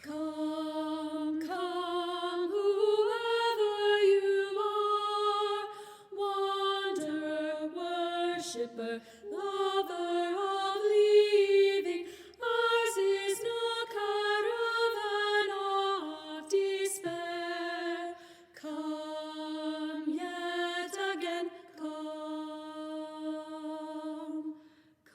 Come, come, whoever you are, wanderer, worshipper, lover of leaving. Ours is no caravan of despair. Come yet again, come.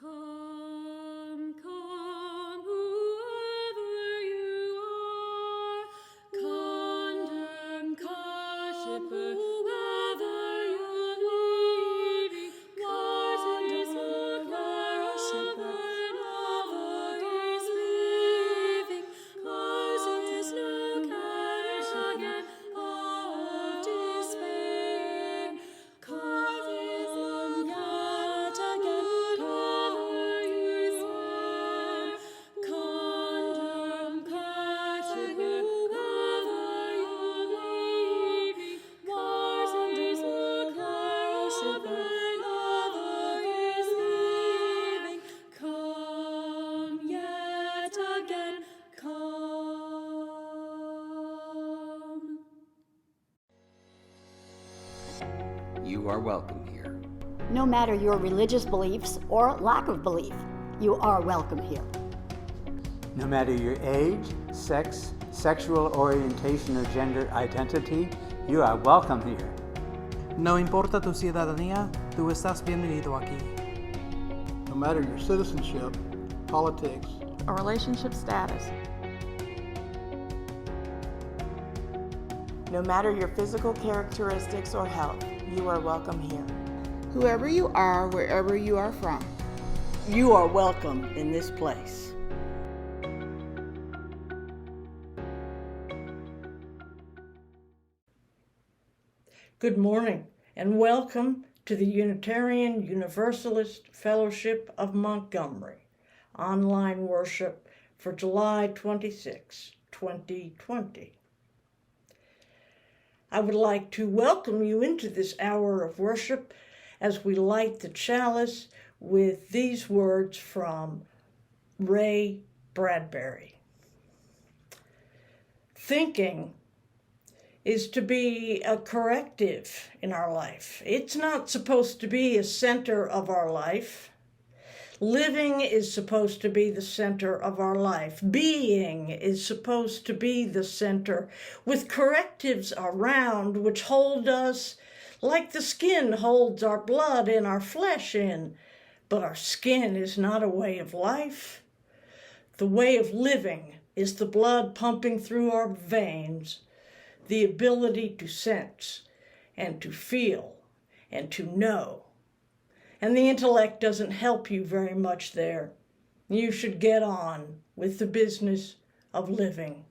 Come, come, whoever you are, condemned, worshipper, whoever you're leaving, causes the worshipper, lover is leaving, causes no caravan of despair. Come yet again, You are welcome here. No matter your religious beliefs or lack of belief, you are welcome here. No matter your age, sex, sexual orientation, or gender identity, you are welcome here. No importa tu ciudadanía, tú estás bienvenido aquí. No matter your citizenship, politics, or relationship status. No matter your physical characteristics or health, you are welcome here. Whoever you are, wherever you are from, you are welcome in this place. Good morning and welcome to the Unitarian Universalist Fellowship of Montgomery online worship for July 26, 2020. I would like to welcome you into this hour of worship as we light the chalice with these words from Ray Bradbury. Thinking is to be a corrective in our life. It's not supposed to be a center of our life. Living is supposed to be the center of our life. Being is supposed to be the center, with correctives around which hold us like the skin holds our blood and our flesh in. But our skin is not a way of life. The way of living is the blood pumping through our veins, the ability to sense and to feel and to know. And the intellect doesn't help you very much there. You should get on with the business of living.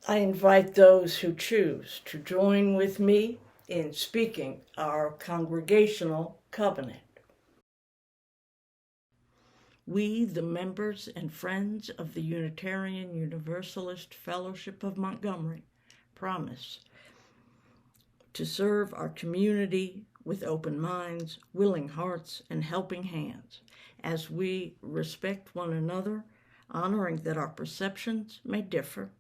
I invite those who choose to join with me in speaking our congregational covenant. We, the members and friends of the Unitarian Universalist Fellowship of Montgomery, promise to serve our community with open minds, willing hearts, and helping hands, as we respect one another, honoring that our perceptions may differ,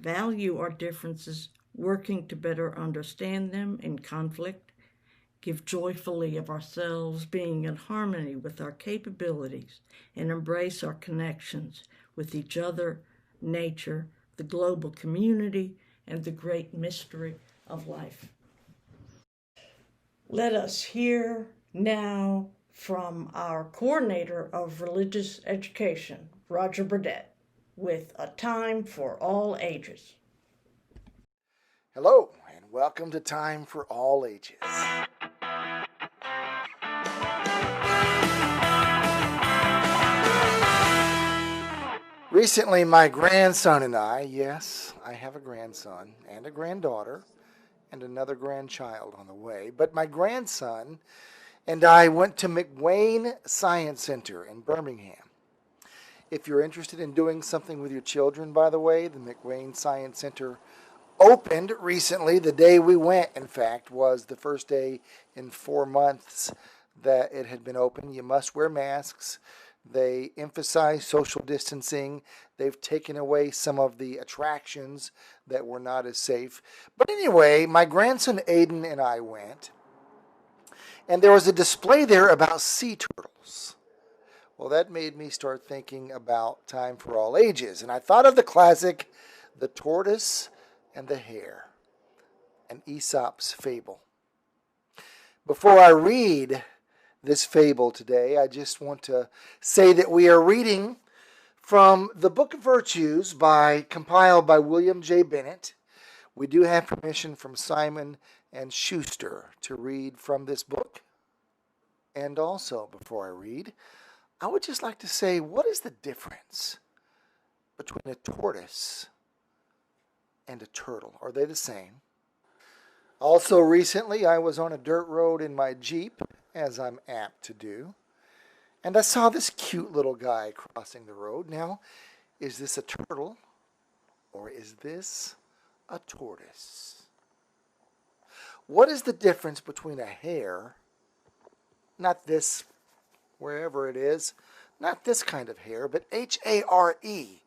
value our differences, working to better understand them in conflict, give joyfully of ourselves, being in harmony with our capabilities, and embrace our connections with each other, nature, the global community, and the great mystery of life. Let us hear now from our coordinator of religious education, Roger Burdett, with A Time for All Ages. Hello, and welcome to Time for All Ages. Recently, my grandson and I, yes, I have a grandson and a granddaughter and another grandchild on the way, but my grandson and I went to McWane Science Center in Birmingham. If you're interested in doing something with your children, by the way, the McRae Science Center opened recently. The day we went, in fact, was the first day in 4 months that it had been open. You must wear masks. They emphasize social distancing. They've taken away some of the attractions that were not as safe. But anyway, my grandson Aiden and I went, and there was a display there about sea turtles. Well, that made me start thinking about Time for All Ages. And I thought of the classic, The Tortoise and the Hare, an Aesop's fable. Before I read this fable today, I just want to say that we are reading from the Book of Virtues compiled by William J. Bennett. We do have permission from Simon and Schuster to read from this book. And also, before I read, I would just like to say, what is the difference between a tortoise and a turtle? Are they the same? Also, recently, I was on a dirt road in my Jeep, as I'm apt to do, and I saw this cute little guy crossing the road. Now, is this a turtle or is this a tortoise? What is the difference between a hare, not this, wherever it is, not this kind of hare, but H-A-R-E,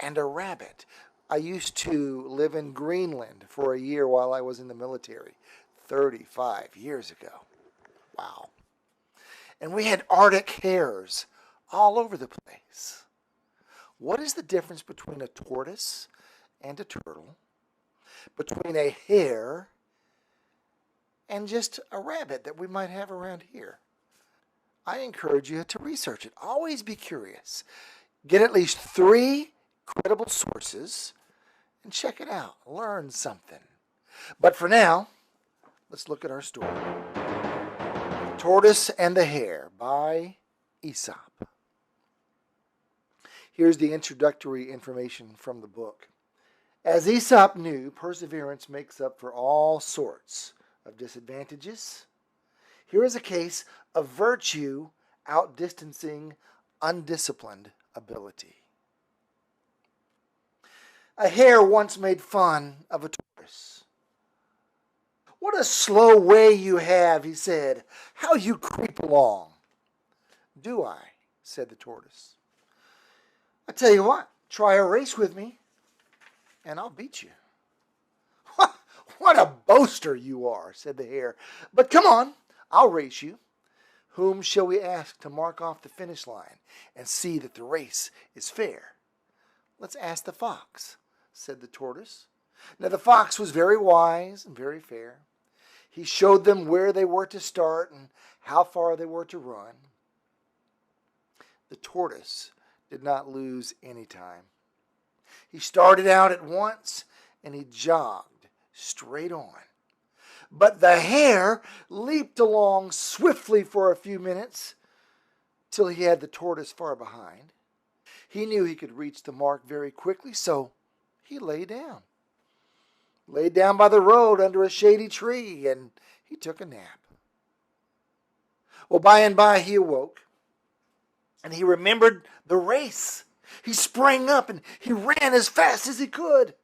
and a rabbit? I used to live in Greenland for a year while I was in the military, 35 years ago. Wow. And we had Arctic hares all over the place. What is the difference between a tortoise and a turtle, between a hare and just a rabbit that we might have around here? I encourage you to research it. Always be curious. Get at least 3 credible sources and check it out. Learn something. But for now, let's look at our story. The Tortoise and the Hare by Aesop. Here's the introductory information from the book. As Aesop knew, perseverance makes up for all sorts of disadvantages. Here is a case of virtue outdistancing undisciplined ability. A hare once made fun of a tortoise. "What a slow way you have," he said. "How you creep along." "Do I?" said the tortoise. "I tell you what, try a race with me, and I'll beat you." "What a boaster you are," said the hare. "But come on, I'll race you. Whom shall we ask to mark off the finish line and see that the race is fair?" "Let's ask the fox," said the tortoise. Now the fox was very wise and very fair. He showed them where they were to start and how far they were to run. The tortoise did not lose any time. He started out at once and he jogged straight on. But the hare leaped along swiftly for a few minutes till he had the tortoise far behind. He knew he could reach the mark very quickly, so he lay down by the road under a shady tree, and he took a nap. Well, by and by he awoke, and he remembered the race. He sprang up and he ran as fast as he could.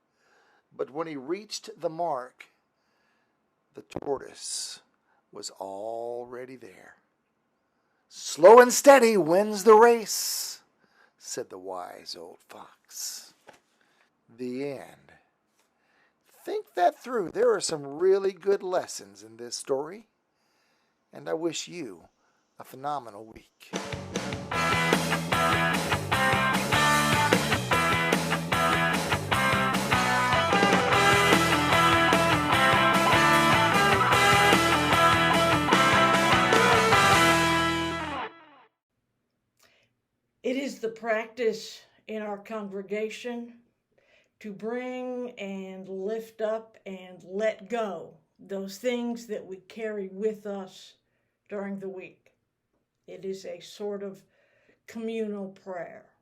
But when he reached the mark, the tortoise was already there. "Slow and steady wins the race," said the wise old fox. The end. Think that through. There are some really good lessons in this story, and I wish you a phenomenal week. It is the practice in our congregation to bring and lift up and let go those things that we carry with us during the week. It is a sort of communal prayer.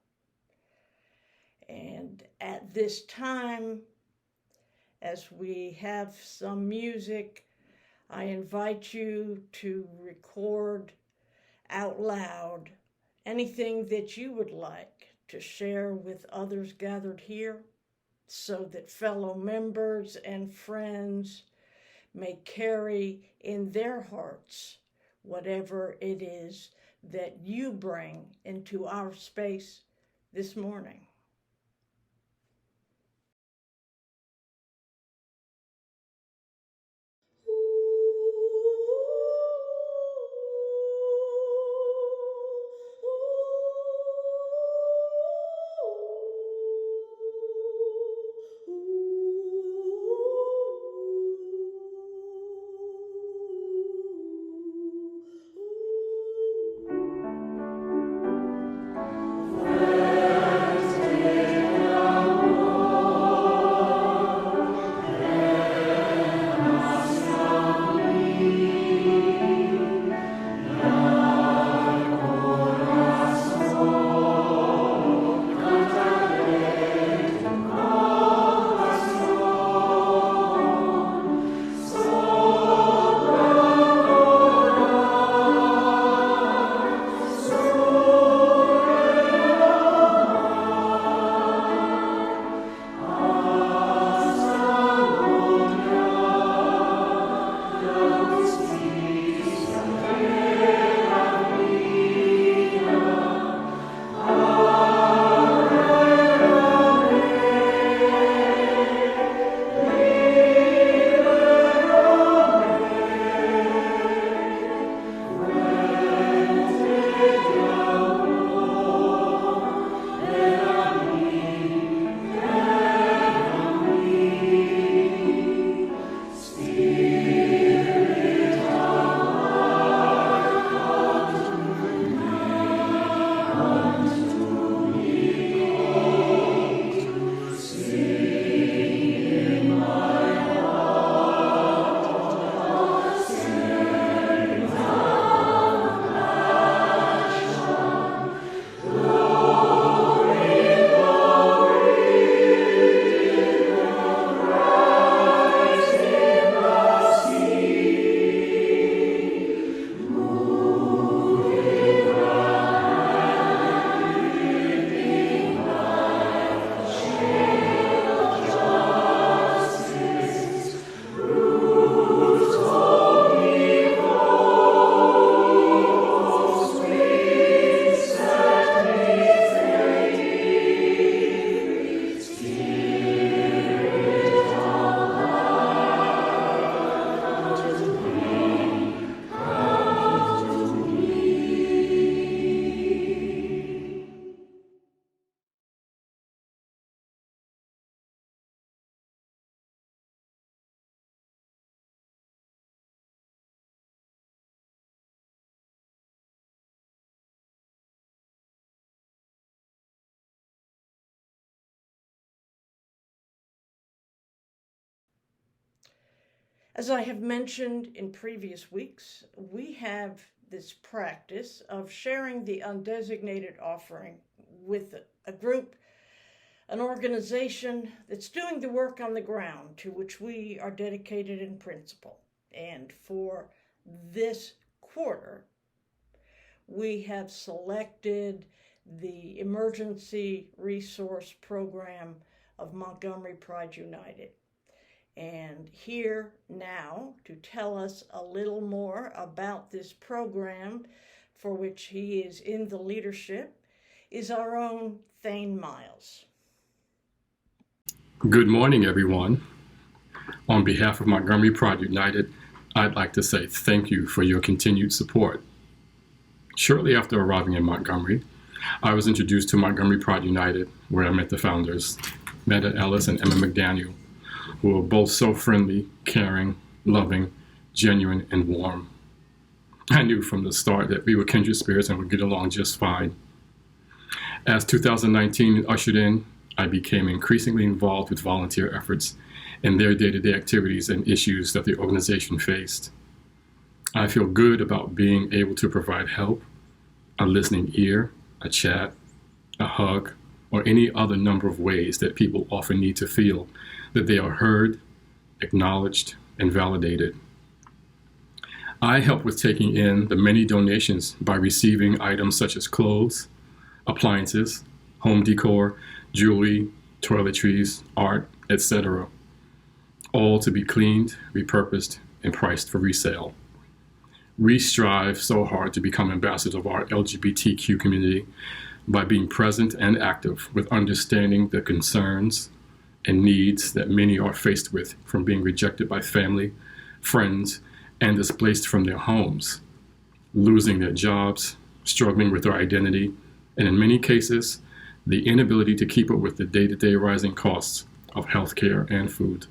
And at this time, as we have some music, I invite you to record out loud anything that you would like to share with others gathered here so that fellow members and friends may carry in their hearts whatever it is that you bring into our space this morning. As I have mentioned in previous weeks, we have this practice of sharing the undesignated offering with a group, an organization that's doing the work on the ground to which we are dedicated in principle. And for this quarter, we have selected the Emergency Resource Program of Montgomery Pride United. And here now to tell us a little more about this program for which he is in the leadership is our own Thane Miles. Good morning, everyone. On behalf of Montgomery Pride United, I'd like to say thank you for your continued support. Shortly after arriving in Montgomery, I was introduced to Montgomery Pride United, where I met the founders, Meta Ellis and Emma McDaniel, who were both so friendly, caring, loving, genuine, and warm. I knew from the start that we were kindred spirits and would get along just fine. As 2019 ushered in, I became increasingly involved with volunteer efforts and their day-to-day activities and issues that the organization faced. I feel good about being able to provide help, a listening ear, a chat, a hug, or any other number of ways that people often need to feel that they are heard, acknowledged, and validated. I help with taking in the many donations by receiving items such as clothes, appliances, home decor, jewelry, toiletries, art, etc., all to be cleaned, repurposed, and priced for resale. We strive so hard to become ambassadors of our LGBTQ community by being present and active with understanding the concerns and needs that many are faced with from being rejected by family, friends, and displaced from their homes, losing their jobs, struggling with their identity, and in many cases, the inability to keep up with the day-to-day rising costs of healthcare and food.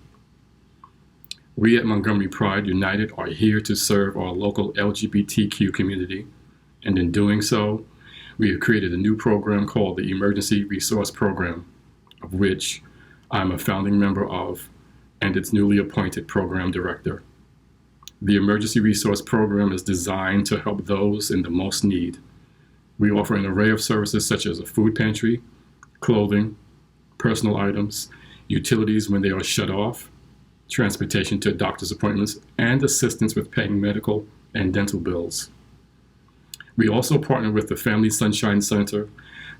We at Montgomery Pride United are here to serve our local LGBTQ community, and in doing so, we have created a new program called the Emergency Resource Program, of which I'm a founding member of and its newly appointed program director. The Emergency Resource Program is designed to help those in the most need. We offer an array of services such as a food pantry, clothing, personal items, utilities when they are shut off, transportation to doctor's appointments, and assistance with paying medical and dental bills. We also partner with the Family Sunshine Center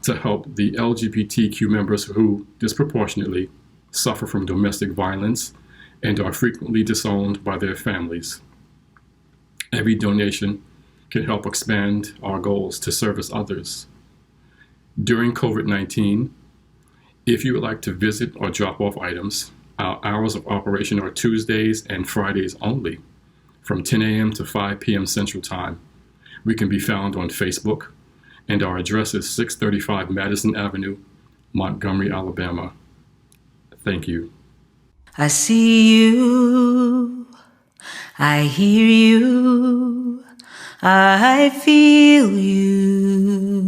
to help the LGBTQ members who disproportionately suffer from domestic violence and are frequently disowned by their families. Every donation can help expand our goals to service others. During COVID-19, if you would like to visit or drop off items, our hours of operation are Tuesdays and Fridays only, from 10 a.m. to 5 p.m. Central Time. We can be found on Facebook, and our address is 635 Madison Avenue, Montgomery, Alabama. Thank you. I see you, I hear you, I feel you.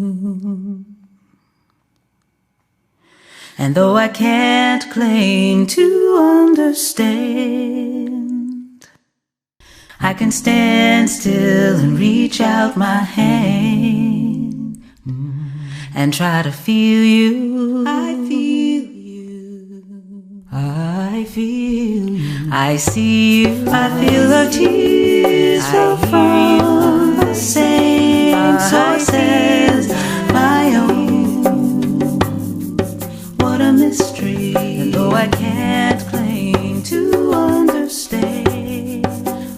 And though I can't claim to understand, I can stand still and reach out my hand and try to feel you. I feel you. I feel you. I see you. I feel the tears flow from the same source as my own. What a mystery. And though I can't claim to understand,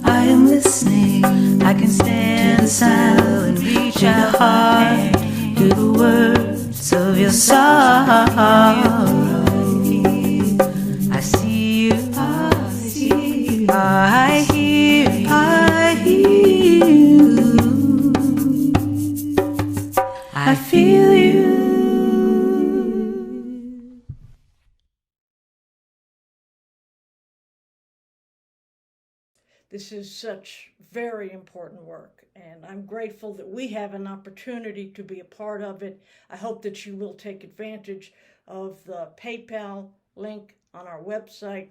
I am listening. I can stand silent and reach out hard to the words of your sorrow. I see you, I see you, I hear you, I hear you, I feel you. This is such very important work, and I'm grateful that we have an opportunity to be a part of it. I hope that you will take advantage of the PayPal link on our website,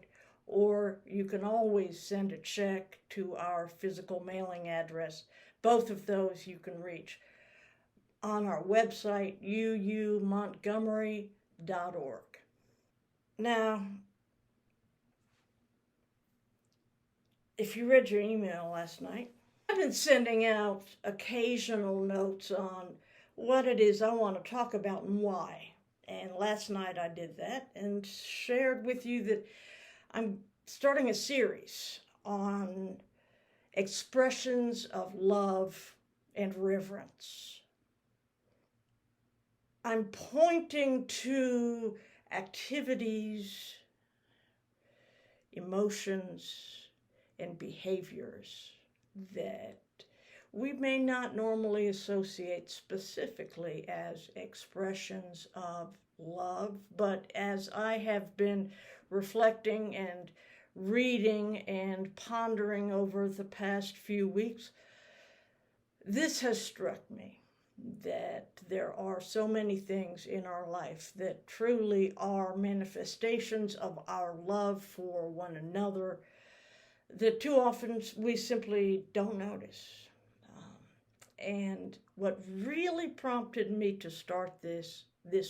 or you can always send a check to our physical mailing address. Both of those you can reach on our website, uumontgomery.org. Now, if you read your email last night, I've been sending out occasional notes on what it is I want to talk about and why. And last night I did that and shared with you that I'm starting a series on expressions of love and reverence. I'm pointing to activities, emotions, and behaviors that we may not normally associate specifically as expressions of love, but as I have been reflecting and reading and pondering over the past few weeks, this has struck me that there are so many things in our life that truly are manifestations of our love for one another that too often we simply don't notice. And what really prompted me to start this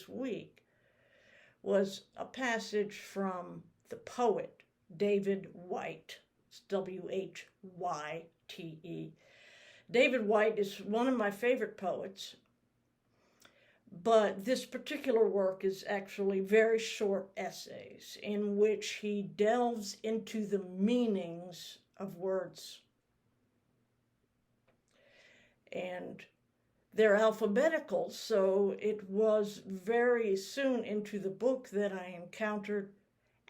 week was a passage from the poet David Whyte, W-H-Y-T-E, David Whyte is one of my favorite poets, but this particular work is actually very short essays in which he delves into the meanings of words. And they're alphabetical, so it was very soon into the book that I encountered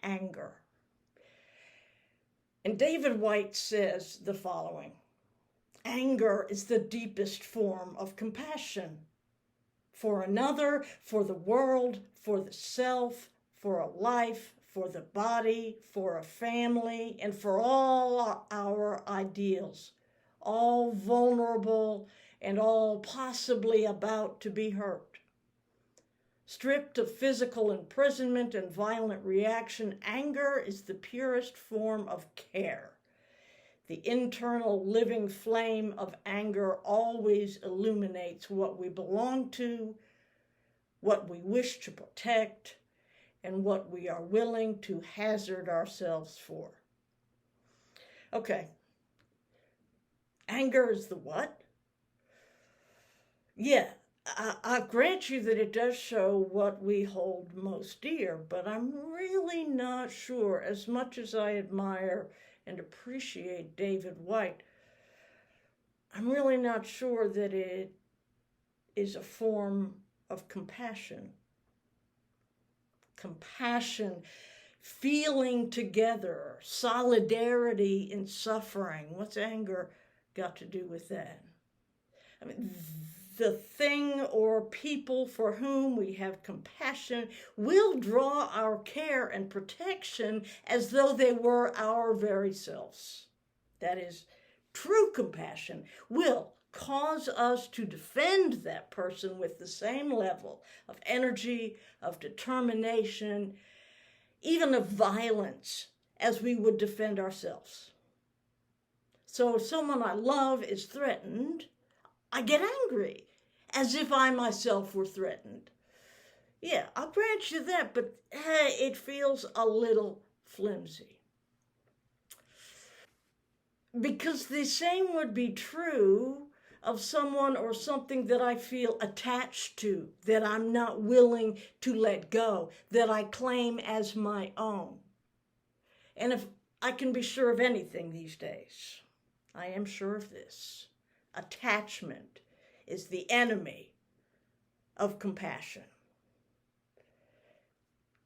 anger. And David Whyte says the following: anger is the deepest form of compassion for another, for the world, for the self, for a life, for the body, for a family, and for all our ideals, all vulnerable and all possibly about to be hurt. Stripped of physical imprisonment and violent reaction, anger is the purest form of care. The internal living flame of anger always illuminates what we belong to, what we wish to protect, and what we are willing to hazard ourselves for. Okay. Anger is the what? Yeah, I grant you that it does show what we hold most dear, but I'm really not sure, as much as I admire and appreciate David Whyte, I'm really not sure that it is a form of compassion. Compassion, feeling together, solidarity in suffering. What's anger got to do with that? I mean, the thing or people for whom we have compassion will draw our care and protection as though they were our very selves. That is, true compassion will cause us to defend that person with the same level of energy, of determination, even of violence as we would defend ourselves. So if someone I love is threatened, I get angry, as if I myself were threatened. Yeah, I'll grant you that, but it feels a little flimsy. Because the same would be true of someone or something that I feel attached to, that I'm not willing to let go, that I claim as my own. And if I can be sure of anything these days, I am sure of this: attachment is the enemy of compassion.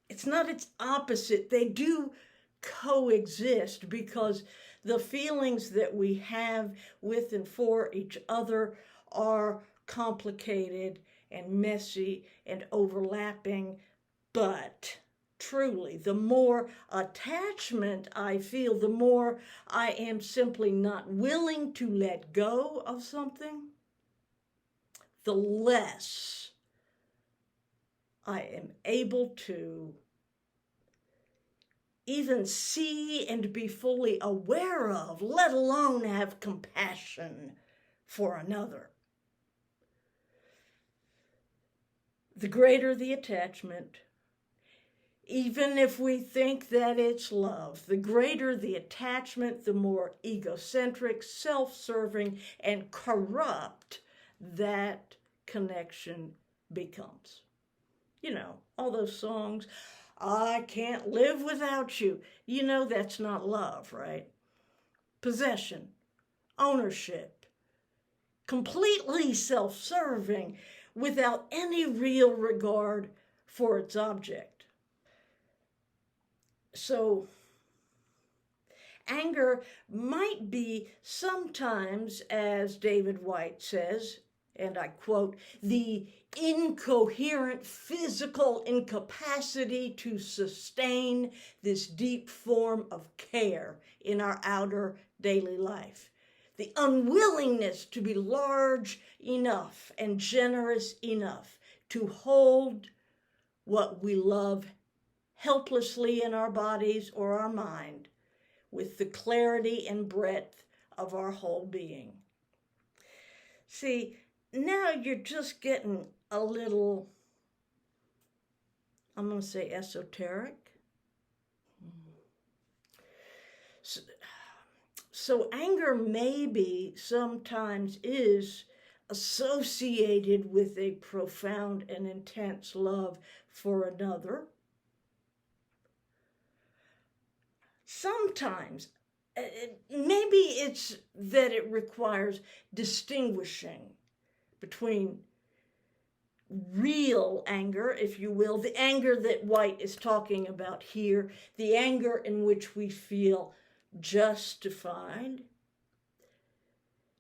It's not its opposite. They do coexist because the feelings that we have with and for each other are complicated and messy and overlapping, but truly, the more attachment I feel, the more I am simply not willing to let go of something, the less I am able to even see and be fully aware of, let alone have compassion for another. The greater the attachment, even if we think that it's love, the greater the attachment, the more egocentric, self-serving, and corrupt that connection becomes. You know, all those songs, I can't live without you. You know that's not love, right? Possession, ownership, completely self-serving, without any real regard for its object. So, anger might be sometimes, as David Whyte says, and I quote, the incoherent physical incapacity to sustain this deep form of care in our outer daily life. The unwillingness to be large enough and generous enough to hold what we love helplessly in our bodies or our mind with the clarity and breadth of our whole being. See, now you're just getting a little, I'm going to say esoteric. So anger maybe sometimes is associated with a profound and intense love for another. Sometimes, maybe it's that it requires distinguishing between real anger, if you will, the anger that White is talking about here, the anger in which we feel justified,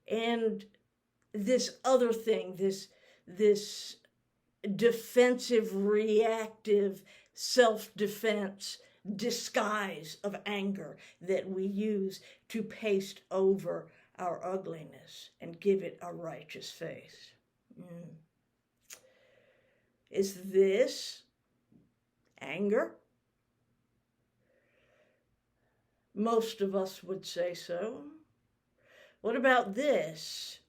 and this other thing, this defensive, reactive, self-defense disguise of anger that we use to paste over our ugliness and give it a righteous face. Is this anger? Most of us would say so. What about this?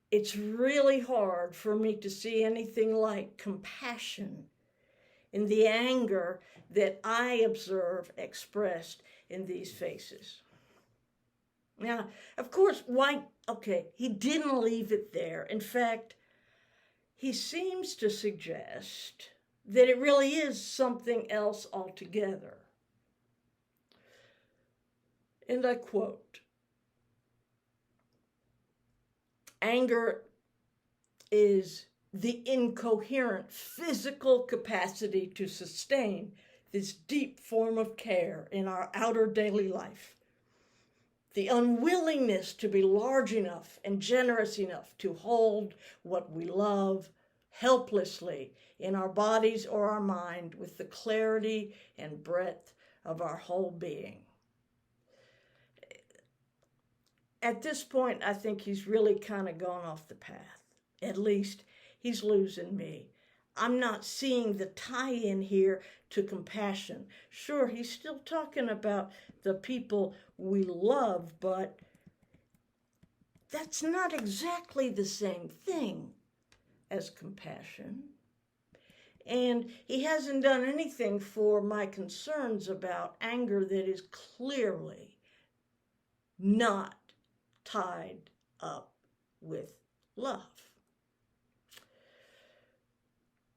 It's really hard for me to see anything like compassion in the anger that I observe expressed in these faces. Now, of course, White, he didn't leave it there. In fact, he seems to suggest that it really is something else altogether. And I quote, "Anger is the incoherent physical capacity to sustain this deep form of care in our outer daily life. The unwillingness to be large enough and generous enough to hold what we love helplessly in our bodies or our mind with the clarity and breadth of our whole being." At this point, I think he's really kind of gone off the path. At least he's losing me. I'm not seeing the tie-in here to compassion. Sure, he's still talking about the people we love, but that's not exactly the same thing as compassion. And he hasn't done anything for my concerns about anger that is clearly not tied up with love.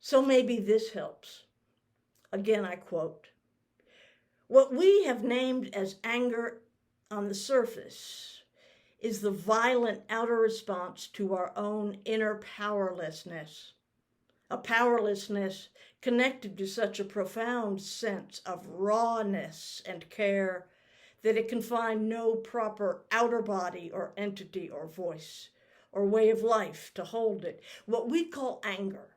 So maybe this helps. Again, I quote, "What we have named as anger on the surface is the violent outer response to our own inner powerlessness, a powerlessness connected to such a profound sense of rawness and care that it can find no proper outer body or entity or voice or way of life to hold it. What we call anger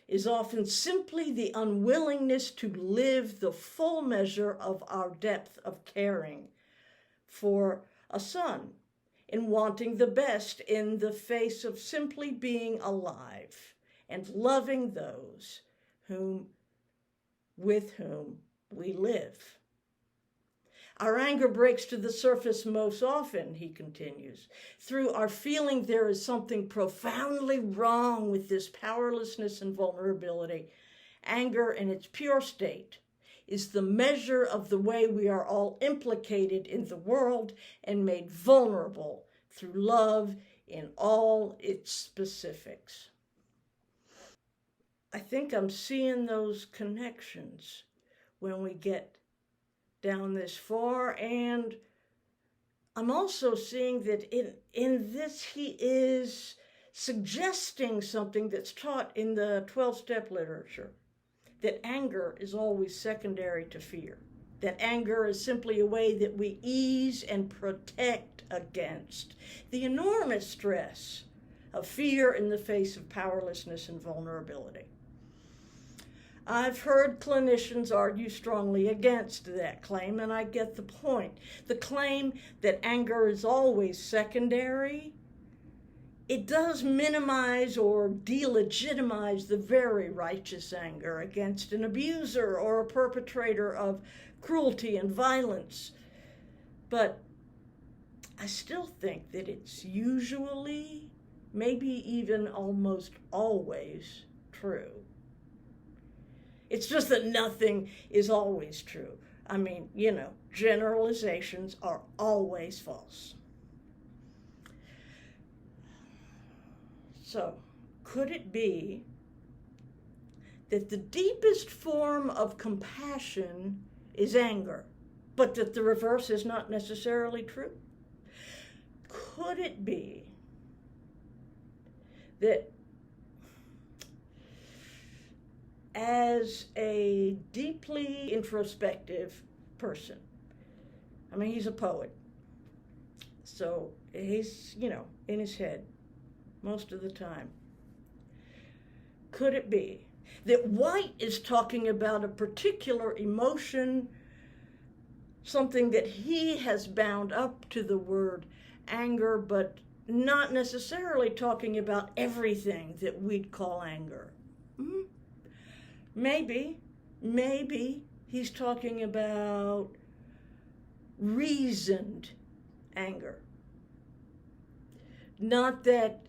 is often simply the unwillingness to live the full measure of our depth of caring for a son, in wanting the best in the face of simply being alive and loving those with whom we live. Our anger breaks to the surface most often," he continues, "through our feeling there is something profoundly wrong with this powerlessness and vulnerability. Anger in its pure state is the measure of the way we are all implicated in the world and made vulnerable through love in all its specifics." I think I'm seeing those connections when we get down this far, and I'm also seeing that in this he is suggesting something that's taught in the 12-step literature, that anger is always secondary to fear, that anger is simply a way that we ease and protect against the enormous stress of fear in the face of powerlessness and vulnerability. I've heard clinicians argue strongly against that claim, and I get the point. The claim that anger is always secondary, it does minimize or delegitimize the very righteous anger against an abuser or a perpetrator of cruelty and violence. But I still think that it's usually, maybe even almost always, true. It's just that nothing is always true. I mean, generalizations are always false. So, could it be that the deepest form of compassion is anger, but that the reverse is not necessarily true? Could it be that as a deeply introspective person, I mean, he's a poet, so he's, in his head most of the time. Could it be that White is talking about a particular emotion, something that he has bound up to the word anger, but not necessarily talking about everything that we'd call anger? Maybe he's talking about reasoned anger. Not that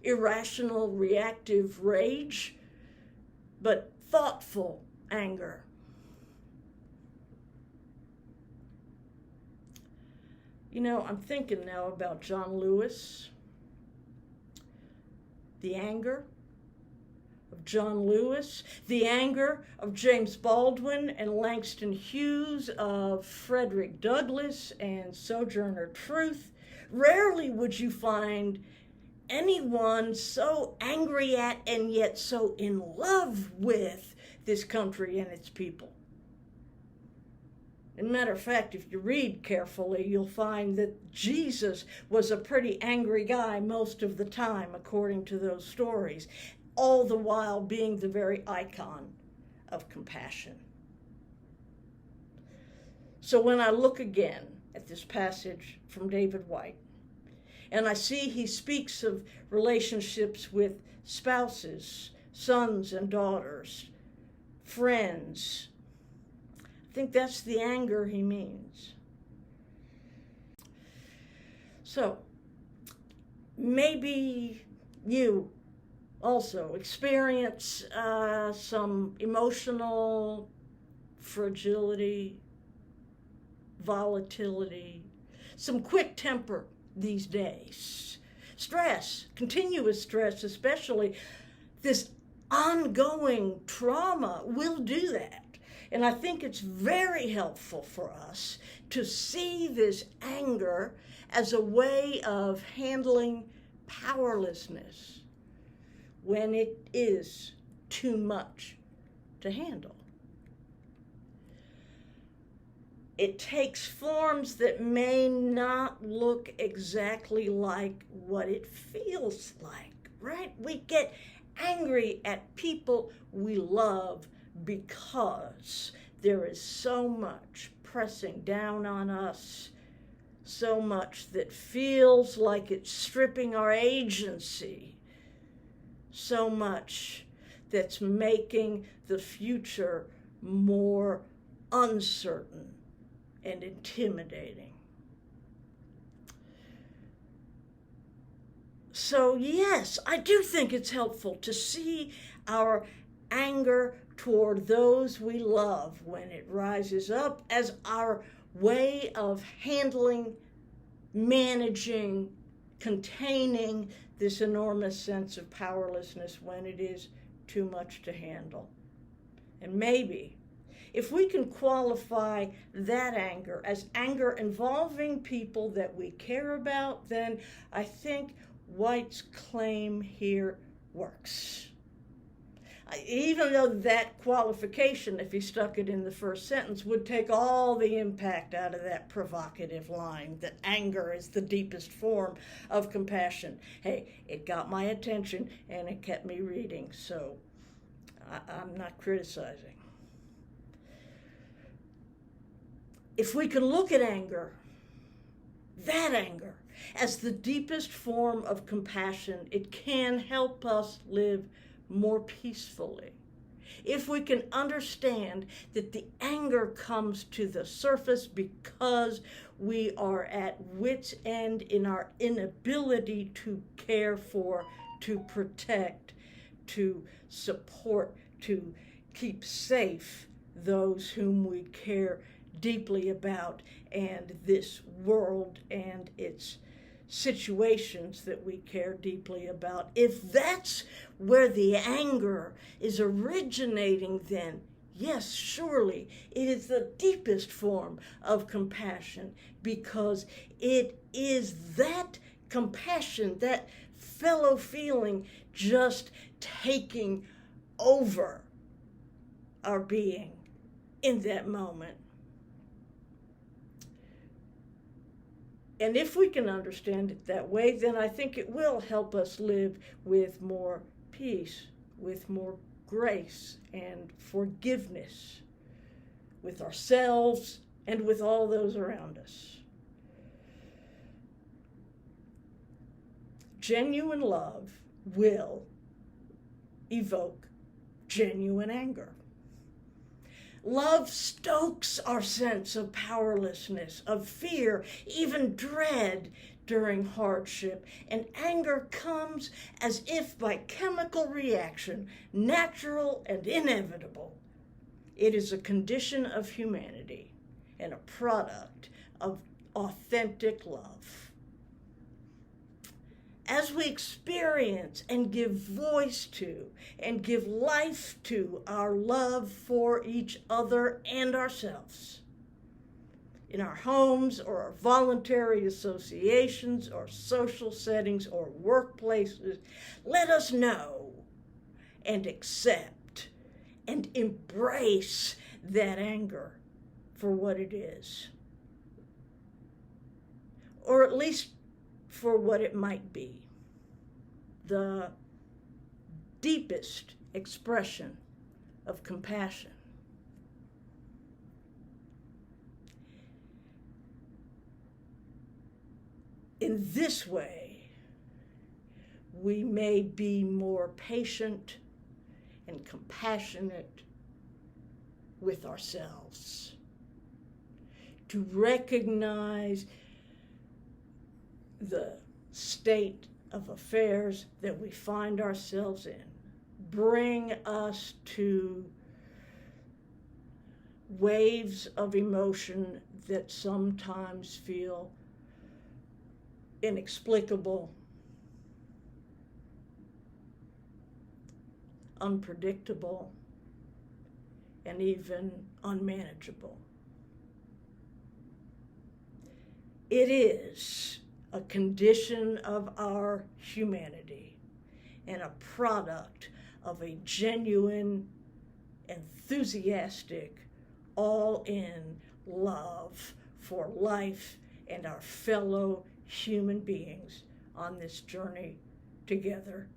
irrational, reactive rage, but thoughtful anger. I'm thinking now about John Lewis, the anger of John Lewis, the anger of James Baldwin and Langston Hughes, of Frederick Douglass and Sojourner Truth. Rarely would you find anyone so angry at and yet so in love with this country and its people. As a matter of fact, if you read carefully, you'll find that Jesus was a pretty angry guy most of the time, according to those stories, all the while being the very icon of compassion. So when I look again at this passage from David Whyte, and I see he speaks of relationships with spouses, sons and daughters, friends, I think that's the anger he means. So, maybe you also experience some emotional fragility, volatility, some quick temper these days. Stress, continuous stress, especially this ongoing trauma will do that. And I think it's very helpful for us to see this anger as a way of handling powerlessness when it is too much to handle. It takes forms that may not look exactly like what it feels like, right? We get angry at people we love because there is so much pressing down on us, so much that feels like it's stripping our agency, so much that's making the future more uncertain and intimidating. So yes, I do think it's helpful to see our anger toward those we love when it rises up as our way of handling, managing, containing this enormous sense of powerlessness when it is too much to handle. And maybe if we can qualify that anger as anger involving people that we care about, then I think White's claim here works. Even though that qualification, if he stuck it in the first sentence, would take all the impact out of that provocative line that anger is the deepest form of compassion. Hey, it got my attention and it kept me reading, so I'm not criticizing. If we can look at anger, that anger, as the deepest form of compassion, it can help us live more peacefully. If we can understand that the anger comes to the surface because we are at wit's end in our inability to care for, to protect, to support, to keep safe those whom we care deeply about, and this world and its situations that we care deeply about. If that's where the anger is originating, then yes, surely it is the deepest form of compassion, because it is that compassion, that fellow feeling, just taking over our being in that moment. And if we can understand it that way, then I think it will help us live with more peace, with more grace and forgiveness with ourselves and with all those around us. Genuine love will evoke genuine anger. Love stokes our sense of powerlessness, of fear, even dread during hardship, and anger comes as if by chemical reaction, natural and inevitable. It is a condition of humanity and a product of authentic love. As we experience and give voice to and give life to our love for each other and ourselves, in our homes or our voluntary associations or social settings or workplaces, let us know and accept and embrace that anger for what it is, or at least for what it might be. The deepest expression of compassion. In this way, we may be more patient and compassionate with ourselves, to recognize the state of affairs that we find ourselves in, bring us to waves of emotion that sometimes feel inexplicable, unpredictable, and even unmanageable. It is a condition of our humanity and a product of a genuine, enthusiastic, all-in love for life and our fellow human beings on this journey together.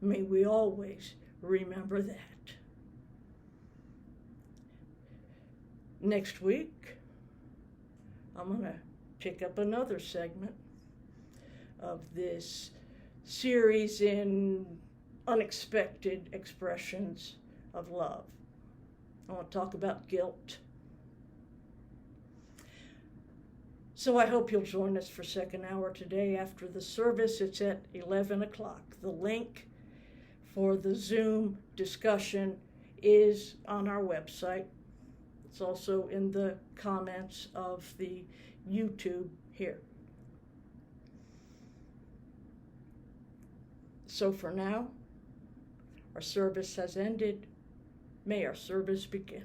May we always remember that. Next week, I'm going to pick up another segment of this series in unexpected expressions of love. I want to talk about guilt. So I hope you'll join us for second hour today after the service. It's at 11 o'clock. The link for the Zoom discussion is on our website. It's also in the comments of the YouTube here. So for now, our service has ended. May our service begin.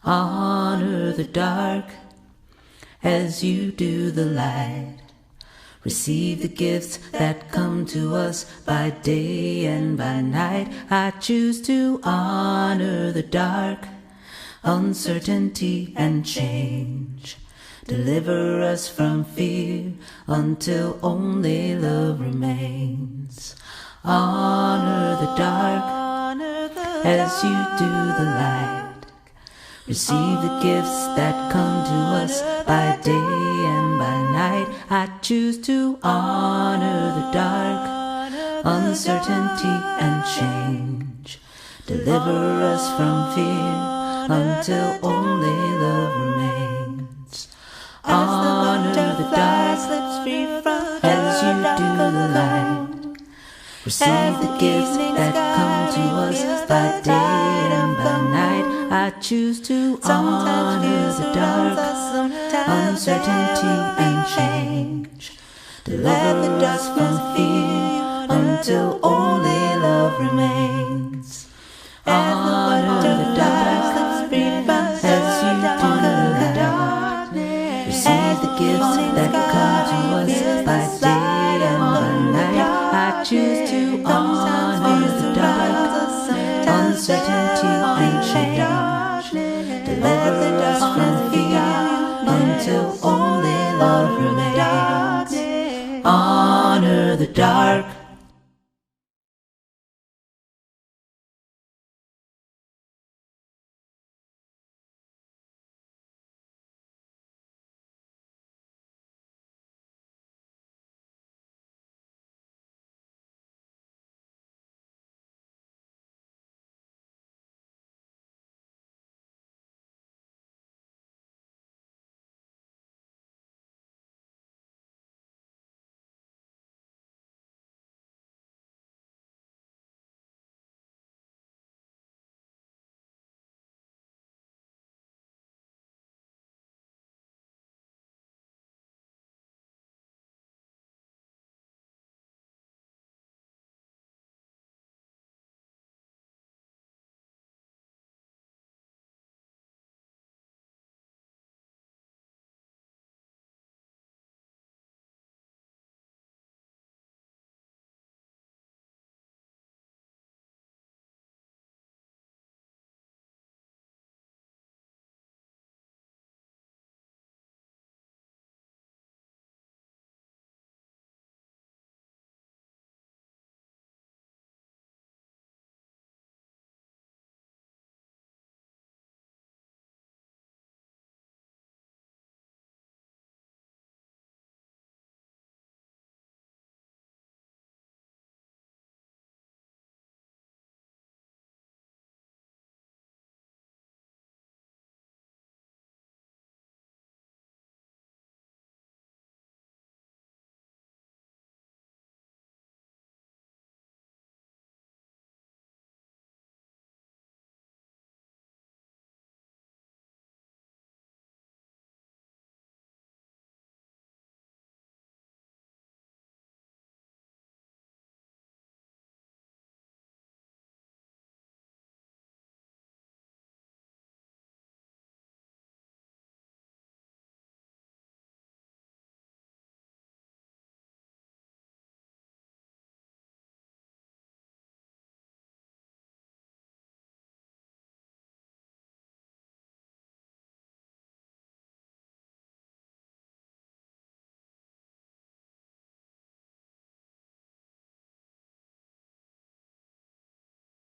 Honor the dark as you do the light. Receive the gifts that come to us by day and by night. I choose to honor the dark, uncertainty and change. Deliver us from fear until only love remains. Honor the dark as you do the light. Receive the gifts that come to us by day and by night. I choose to honor the dark, uncertainty and change. Deliver us from fear until only love remains. Honor the dark as you do the light. Receive the gifts that come to us by day and by night. I choose to honor the dark, uncertainty and change. Deliver us from fear until only love remains. Honor the dark as you do the light. Receive the gifts that come to us by day and by night. I choose to honor the dark, uncertainty and change. Deliver us from fear until only love remains. Honor the dark.